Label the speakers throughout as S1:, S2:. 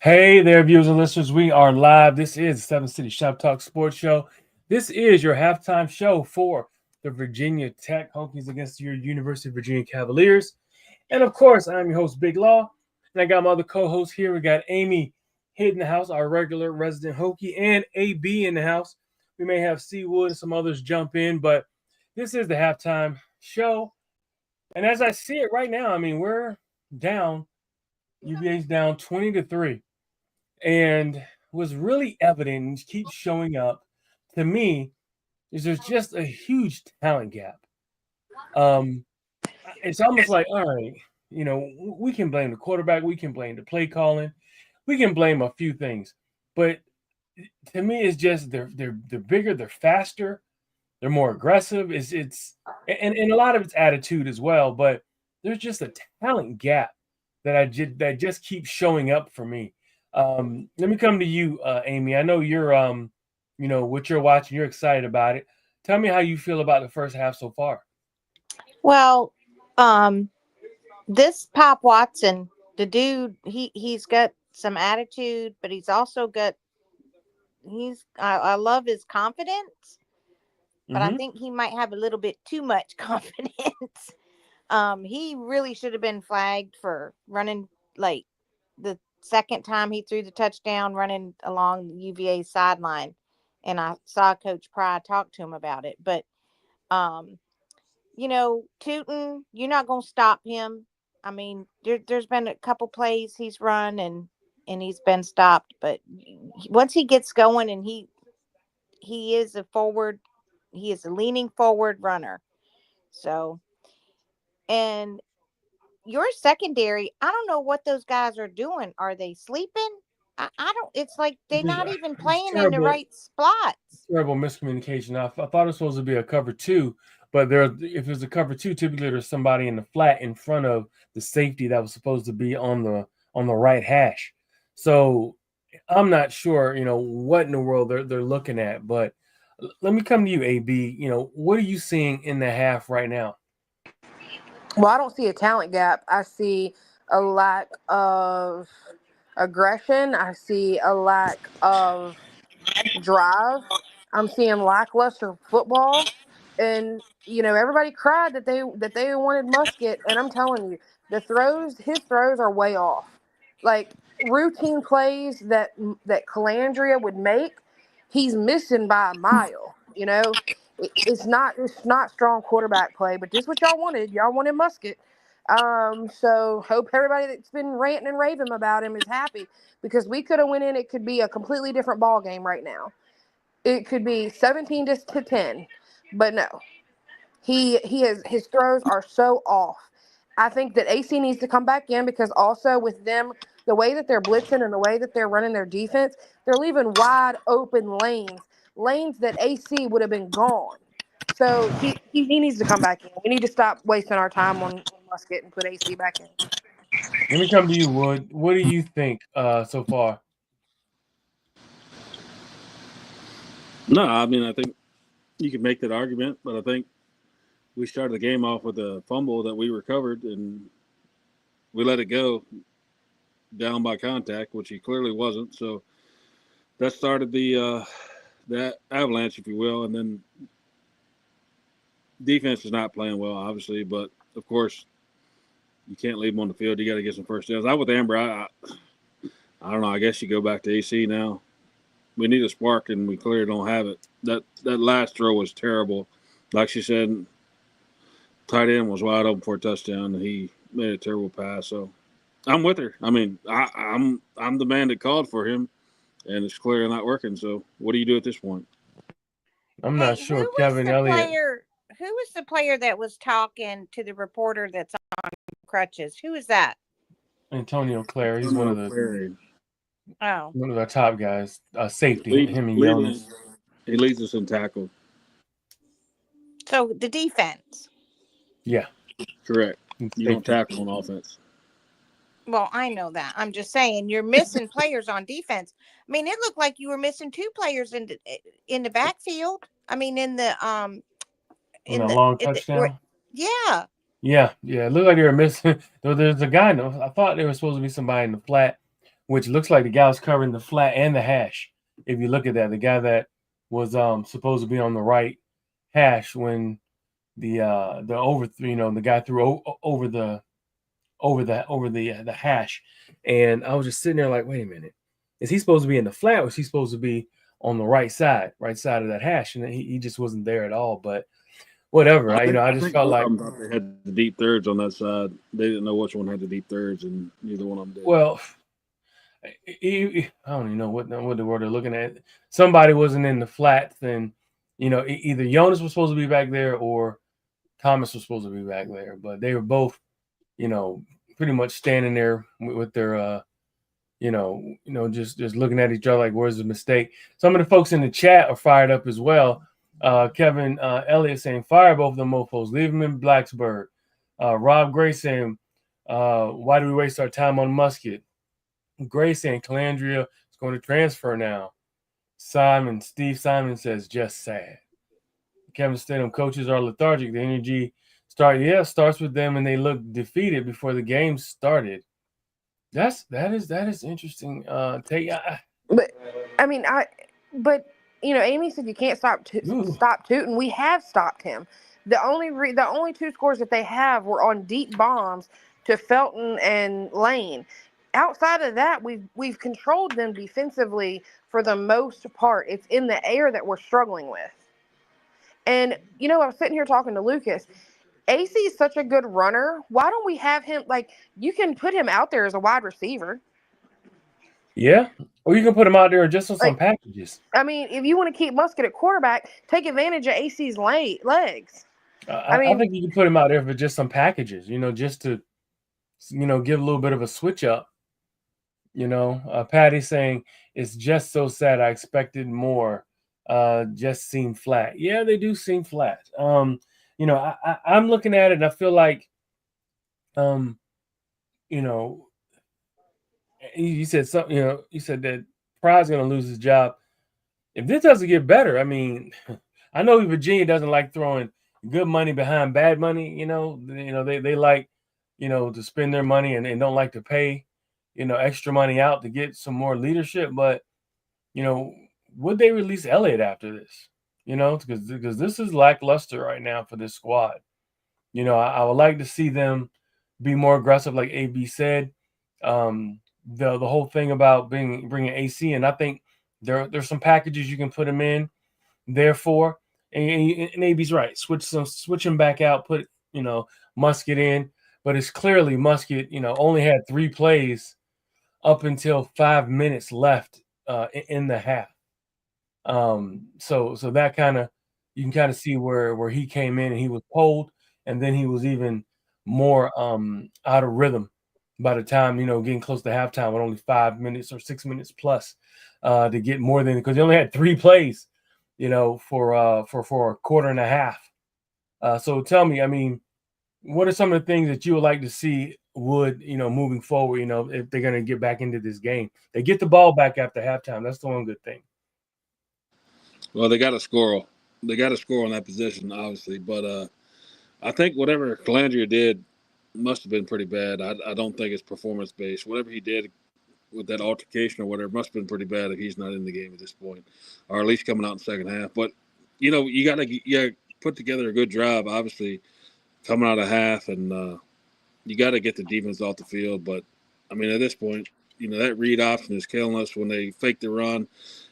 S1: Hey there, viewers and listeners. We are live. This is the Seven City Shop Talk Sports Show. This is your halftime show for the Virginia Tech Hokies against your University of Virginia Cavaliers. And of course, I'm your host, Big Law. And I got my other co-hosts here. We got Amy Hid in the house, our regular resident Hokie, and AB in the house. We may have Seawood and some others jump in, but this is the halftime show. And as I see it right now, I mean, we're down. UVA's down 20-3. And was really evident and keeps showing up to me is there's just a huge talent gap. Um, it's almost like, all right, we can blame the quarterback, we can blame the play calling, we can blame a few things, but to me, it's just they're bigger, they're faster, they're more aggressive. It's and a lot of it's attitude as well, but there's just a talent gap that just keeps showing up for me. Let me come to you, Amy. I know you're what you're watching, you're excited about it. Tell me how you feel about the first half so far.
S2: Well, this Pop Watson, the dude, he's got some attitude, but he's also got I love his confidence, but I
S1: Mm-hmm.
S2: think he might have a little bit too much confidence. He really should have been flagged for running like the second time he threw the touchdown running along UVA's sideline. And I saw Coach Pry talk to him about it. But um Tootin, you're not gonna stop him. I mean, there's been a couple plays he's run and he's been stopped, but once he gets going and he is a forward, he is a leaning forward runner. So, and your secondary, I don't know what those guys are doing. Are they sleeping? I don't. It's like they're not even
S1: It's
S2: playing in the
S1: terrible,
S2: right spots.
S1: terrible miscommunication. I thought it was supposed to be a cover two, but if it's a cover two, typically there's somebody in the flat in front of the safety that was supposed to be on the right hash. So I'm not sure, what in the world they're looking at. But let me come to you, AB. What are you seeing in the half right now?
S3: Well, I don't see a talent gap. I see a lack of aggression. I see a lack of drive. I'm seeing lackluster football, and everybody cried that they wanted Musket, and I'm telling you, his throws are way off. Like routine plays that Calandria would make, he's missing by a mile. It's not strong quarterback play, but this is what y'all wanted. Y'all wanted Musket. So hope everybody that's been ranting and raving about him is happy because we could have went in. It could be a completely different ball game right now. It could be 17 to 10, but no, his throws are so off. I think that AC needs to come back in because also with them, the way that they're blitzing and the way that they're running their defense, they're leaving wide open lanes that AC would have been gone. So he needs to come back in. We need to stop wasting our time on Musket and put AC back in.
S1: Let me come to you, Wood. What do you think so far?
S4: No, I mean, I think you could make that argument, but I think we started the game off with a fumble that we recovered and we let it go down by contact, which he clearly wasn't. So that started the avalanche, if you will. And then defense is not playing well, obviously, but of course you can't leave them on the field. You got to get some first downs. I with Amber, I don't know. I guess you go back to AC now. We need a spark, and we clearly don't have it. That last throw was terrible. Like she said, tight end was wide open for a touchdown, and he made a terrible pass. So I'm with her. I mean, I'm the man that called for him, and it's clearly not working. So what do you do at this point?
S1: I'm not
S2: Hey,
S1: sure. Kevin Elliott,
S2: who was the player that was talking to the reporter that's on crutches? Who is that?
S1: Antonio Claire, he's one
S4: No,
S1: of the
S4: Clary.
S2: Oh,
S1: one of our top guys. Safety,
S4: Lead,
S1: him and
S4: leading,
S1: Jonas.
S4: he leads us in tackle.
S2: so the defense.
S1: Yeah,
S4: Correct. You don't
S1: safety.
S4: tackle on offense.
S2: Well, I know that. I'm just saying you're missing players on defense. I mean, it looked like you were missing two players in the backfield. I mean,
S1: On that long touchdown.
S2: yeah.
S1: Yeah. It looked like they were missing. Though there's a guy. I thought there was supposed to be somebody in the flat which looks like the guy was covering the flat and the hash. If you look at that, the guy that was supposed to be on the right hash when the the guy threw over the hash, and I was just sitting there like, wait a minute, is he supposed to be in the flat or is he supposed to be on the right side of that hash? And he just wasn't there at all. But whatever, I just
S4: think
S1: felt
S4: both
S1: like,
S4: of them thought they had the deep thirds on that side. They didn't know which one had the deep thirds, and neither one of them did.
S1: well, I don't even know what the word they're looking at. Somebody wasn't in the flats, then either Jonas was supposed to be back there or Thomas was supposed to be back there, but they were both pretty much standing there with their just looking at each other like, where's the mistake? Some of the folks in the chat are fired up as well. Kevin Elliott saying, fire both of them mofos, leave them in Blacksburg. Rob Gray saying, why do we waste our time on Musket? Gray saying, Calandria is going to transfer now. Steve Simon says, just sad. Kevin Stidham, coaches are lethargic. The energy starts with them, and they look defeated before the game started. That is interesting.
S3: But I mean, Amy said you can't stop Tootin. We have stopped him. The only two scores that they have were on deep bombs to Felton and Lane. Outside of that, we've controlled them defensively for the most part. It's in the air that we're struggling with. And I was sitting here talking to Lucas. AC is such a good runner. Why don't we have him? Like, you can put him out there as a wide receiver.
S1: Yeah, or you can put him out there just on some packages.
S3: I mean, if you want to keep Musket at quarterback, take advantage of AC's legs.
S1: I think you can put him out there for just some packages, just to, give a little bit of a switch up. Patty saying, it's just so sad. I expected more. Just seem flat. Yeah, they do seem flat. I'm looking at it and I feel like, you said something, you said that Pride's going to lose his job. If this doesn't get better, I mean, I know Virginia doesn't like throwing good money behind bad money. They like, to spend their money and don't like to pay, extra money out to get some more leadership. But, would they release Elliott after this? Because this is lackluster right now for this squad. I would like to see them be more aggressive, like AB said. The whole thing about bringing AC, and I think there's some packages you can put him in. Therefore, and AB's right. Switch him back out. Put Musket in, but it's clearly Musket. Only had 3 plays up until 5 minutes left in the half. So that you can kind of see where he came in and he was cold, and then he was even more out of rhythm by the time getting close to halftime with only 5 minutes or 6 minutes plus to get more than, because he only had 3 plays for a quarter and a half. So tell me, I mean, what are some of the things that you would like to see moving forward, if they're going to get back into this game? They get the ball back after halftime. That's the one good thing.
S4: Well, they got to score. They got to score on that position, obviously. But I think whatever Calandria did must have been pretty bad. I don't think it's performance based. Whatever he did with that altercation or whatever must have been pretty bad if he's not in the game at this point, or at least coming out in the second half. But you got to put together a good drive, obviously, coming out of half, and you got to get the defense off the field. But I mean, at this point, that read option is killing us when they fake the run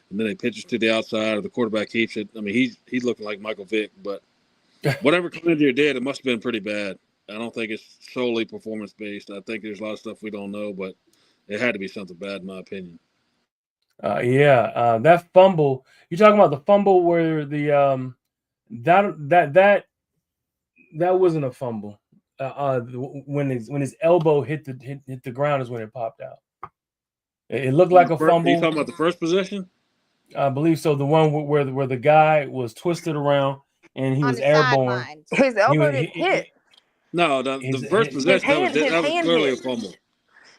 S4: and then they pitch it to the outside or the quarterback keeps it. I mean, he's looking like Michael Vick, but whatever Calandria did, it must have been pretty bad. I don't think it's solely performance based. I think there's a lot of stuff we don't know, but it had to be something bad in my opinion.
S1: That fumble, you're talking about the fumble where the that wasn't a fumble. When his elbow hit the ground is when it popped out. It looked like a fumble.
S4: Are you talking about the first possession?
S1: I believe so. The one where the guy was twisted around and he was airborne.
S3: His elbow didn't hit.
S4: No, the first possession that was clearly a fumble.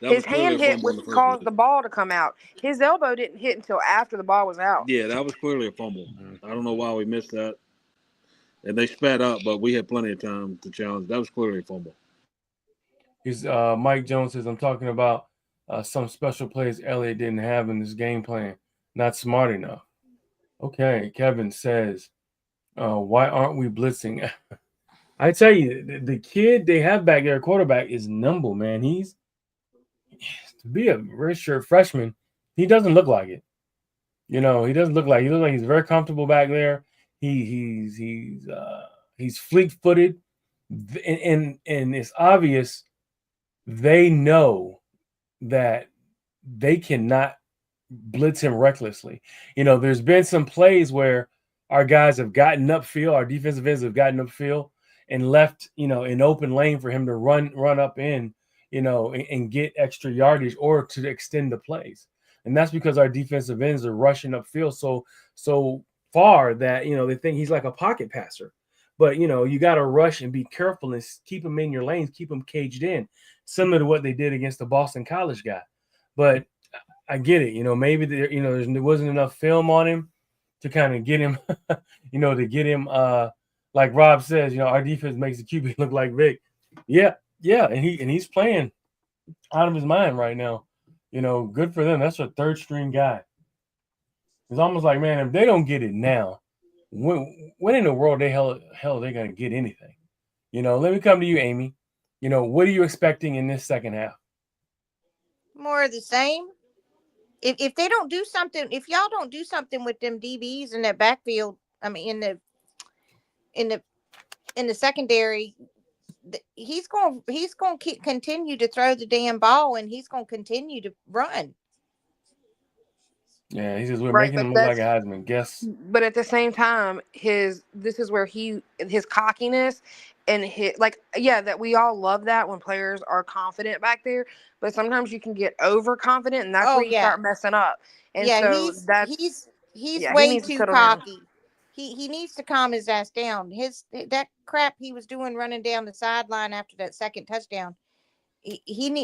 S3: His hand hit, which caused the ball to come out. His elbow didn't hit until after the ball was out.
S4: Yeah, that was clearly a fumble. I don't know why we missed that. And they sped up, but we had plenty of time to challenge. That was clearly a fumble.
S1: Mike Jones says, I'm talking about some special plays Elliott didn't have in this game plan. Not smart enough. Okay, Kevin says, why aren't we blitzing? I tell you, the kid they have back there, quarterback, is nimble, man. He's to be a redshirt freshman. He doesn't look like it. He doesn't look like he looks like he's very comfortable back there. He's fleet footed, and it's obvious they know that they cannot blitz him recklessly. There's been some plays where our guys have gotten upfield, our defensive ends have gotten upfield and left, an open lane for him to run up in, and get extra yardage or to extend the plays. And that's because our defensive ends are rushing upfield so far that, they think he's like a pocket passer. But, you got to rush and be careful and keep him in your lanes, keep him caged in, similar to what they did against the Boston College guy. But I get it. Maybe there wasn't enough film on him to kind of get him, like Rob says, our defense makes the QB look like Vic. Yeah, and he's playing out of his mind right now. Good for them. That's a third string guy. It's almost like, man, if they don't get it now, when in the world hell are they gonna get anything? Let me come to you, Amy. What are you expecting in this second half?
S2: More of the same. If they don't do something, if y'all don't do something with them DBs in that backfield, I mean in the secondary, he's going to continue to throw the damn ball, and he's going to continue to run.
S1: Yeah, he says we're
S3: Right,
S1: making
S3: but
S1: him look like a Heisman guess.
S3: But at the same time, this is where his cockiness and that we all love that when players are confident back there. But sometimes you can get overconfident, and that's where you start messing up. And
S2: Yeah,
S3: so
S2: he's
S3: he
S2: way
S3: needs to
S2: too
S3: settle down.
S2: cocky. He needs to calm his ass down. That crap he was doing running down the sideline after that second touchdown.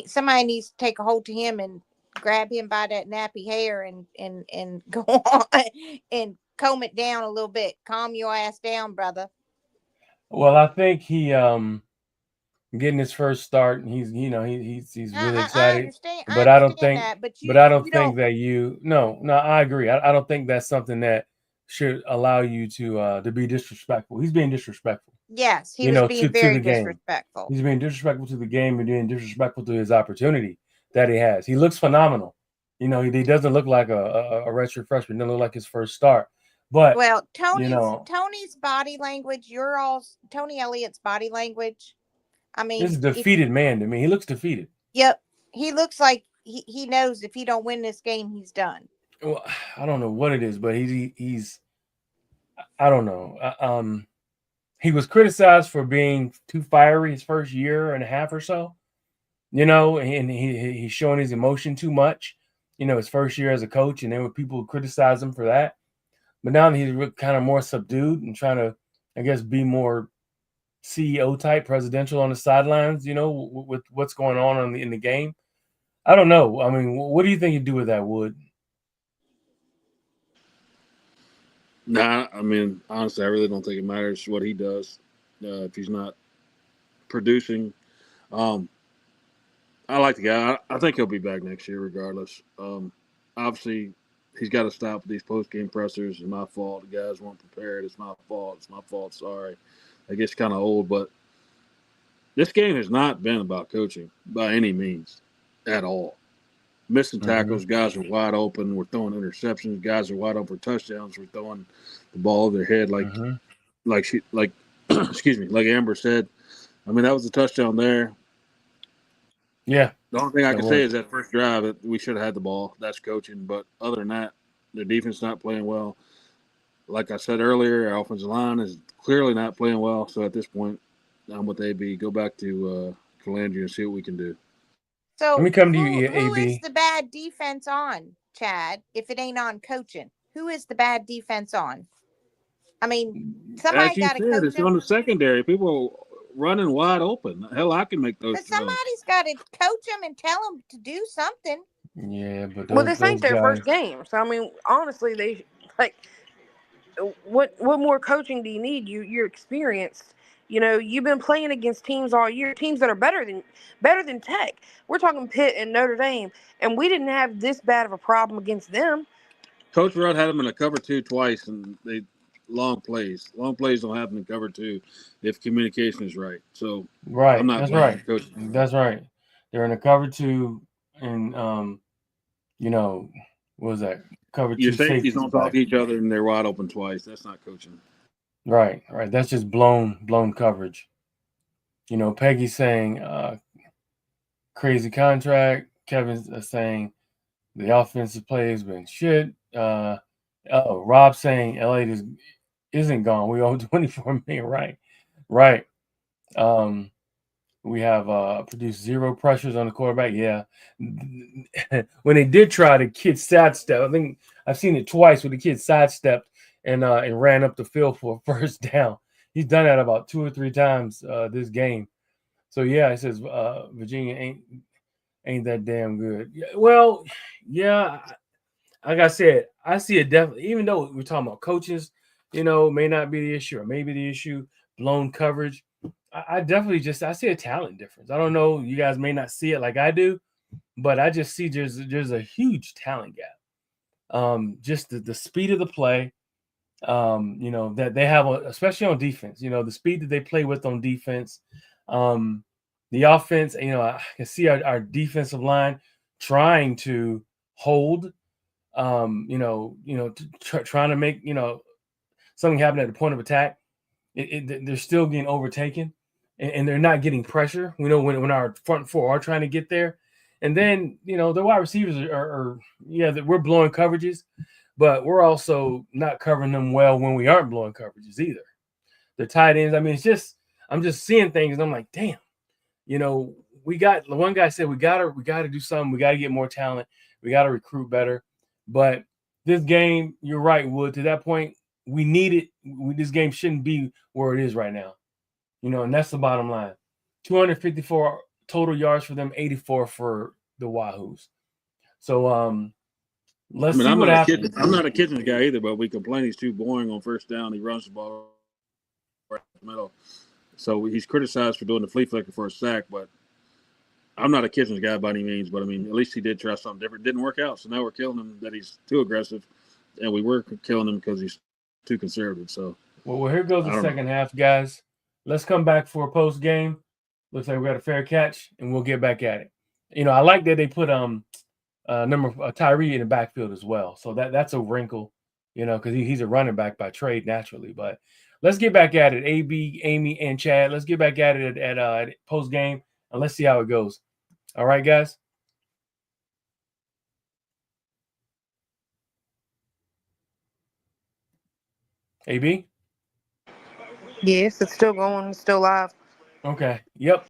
S2: Somebody needs to take a hold to him and grab him by that nappy hair and go on and comb it down a little bit. Calm your ass down, brother.
S1: Well, I think he getting his first start, and he's really
S2: I
S1: excited.
S2: understand.
S1: But I don't think
S2: that, but
S1: I don't
S2: you
S1: think
S2: don't.
S1: that no, I agree. I don't think that's something that should allow you to be disrespectful. He's being disrespectful.
S2: Yes, he was being
S1: to
S2: very
S1: the game.
S2: disrespectful.
S1: He's being disrespectful to the game and being disrespectful to his opportunity that he has. He looks phenomenal. He doesn't look like a redshirt freshman. He doesn't look like his first start. But
S2: Well, Tony's body language, Tony Elliott's body language. I
S1: this is
S2: mean,
S1: a defeated man to me. He looks defeated.
S2: Yep, he looks like he knows if he don't win this game, he's done.
S1: Well, I don't know what it is, but he's I don't know. He was criticized for being too fiery his first year and a half or so. And he's showing his emotion too much. His first year as a coach, and there were people who criticized him for that. But now that he's kind of more subdued and trying to, I guess, be more CEO type, presidential on the sidelines, with what's going on in the game. I don't know. I mean, what do you think you do with that, Wood?
S4: Nah, I mean, honestly, I really don't think it matters what he does if he's not producing. I like the guy. I think he'll be back next year regardless. Obviously, he's got to stop these post-game pressers. It's my fault. The guys weren't prepared. It's my fault. It's my fault. Sorry. I guess kind of old, but this game has not been about coaching by any means at all. Missing tackles, guys are wide open. We're throwing interceptions. Guys are wide open for touchdowns. We're throwing the ball over their head excuse me, like Amber said. I mean, that was a touchdown there.
S1: Yeah.
S4: The only thing I can say is that first drive that we should have had the ball. That's coaching. But other than that, the defense not playing well. Like I said earlier, our offensive line is clearly not playing well. So at this point, I'm with AB. Go back to Calandria and see what we can do.
S2: So
S1: let me come to you,
S2: who
S1: AB.
S2: is the bad defense on, Chad? If it ain't on coaching, who is the bad defense on? I mean, somebody got to coach
S4: it's
S2: him.
S4: on the secondary. People running wide open. Hell, I can make those.
S2: But somebody's got to coach them and tell them to do something.
S1: Yeah, but
S3: this ain't their first game. So I mean, honestly, they like what more coaching do you need? You're experienced. You know, you've been playing against teams all year, teams that are better than Tech. We're talking Pitt and Notre Dame, and we didn't have this bad of a problem against them.
S4: Coach Rudd had them in a cover two twice, and they long plays. Long plays don't happen in cover two if communication is right. So
S1: Right.
S4: I'm not
S1: That's
S4: blaming
S1: right.
S4: Coach.
S1: That's right. They're in a cover two, and you know, what was that cover
S4: Your
S1: two
S4: safeties
S1: safeties
S4: don't talk
S1: back?
S4: to each other, and they're wide open twice. That's not coaching.
S1: Right. Right. That's just blown coverage. You know, Peggy saying crazy contract. Kevin's saying the offensive play has been shit. Rob saying LA isn't gone. We owe 24 million. Right. Right. We have produced zero pressures on the quarterback. Yeah. When they did try the kid sidestep, I think I've seen it twice where the kid sidestepped and ran up the field for a first down. He's done that about 2 or 3 times this game. So yeah, it says Virginia ain't that damn good. Well, yeah, like I said, I see it definitely. Even though we're talking about coaches, may not be the issue, or maybe the issue, blown coverage. I definitely I see a talent difference. I don't know, you guys may not see it like I do, but I just see there's a huge talent gap. Just the speed of the play, that they have, especially on defense. The speed that they play with on defense. The offense, I can see our defensive line trying to hold, trying to make, something happen at the point of attack. They're still getting overtaken, and they're not getting pressure. We know when our front four are trying to get there, and then the wide receivers we're blowing coverages, but we're also not covering them well when we aren't blowing coverages either. The tight ends, I mean, I'm just seeing things, and I'm like, damn, we got one guy said we gotta do something. We gotta get more talent. We gotta recruit better. But this game, you're right, Wood. To that point, we need it. This game shouldn't be where it is right now. And that's the bottom line. 254 total yards for them, 84 for the Wahoos. So let's see what happens.
S4: I'm not a Kitchens guy either, but we complain he's too boring on first down. He runs the ball right in the middle. So he's criticized for doing the flea flicker for a sack, but I'm not a Kitchens guy by any means. But I mean, at least he did try something different. Didn't work out, so now we're killing him that he's too aggressive, and we were killing him because he's too conservative. So
S1: well, here goes the second half, guys. Let's come back for a post game. Looks like we got a fair catch, and we'll get back at it. I like that they put Tyree in the backfield as well. So that's a wrinkle, because he's a running back by trade naturally. But let's get back at it. AB, Amy, and Chad. Let's get back at it at post game, and let's see how it goes. All right, guys. AB?
S3: Yes, it's still going, it's still live.
S1: Okay. Yep.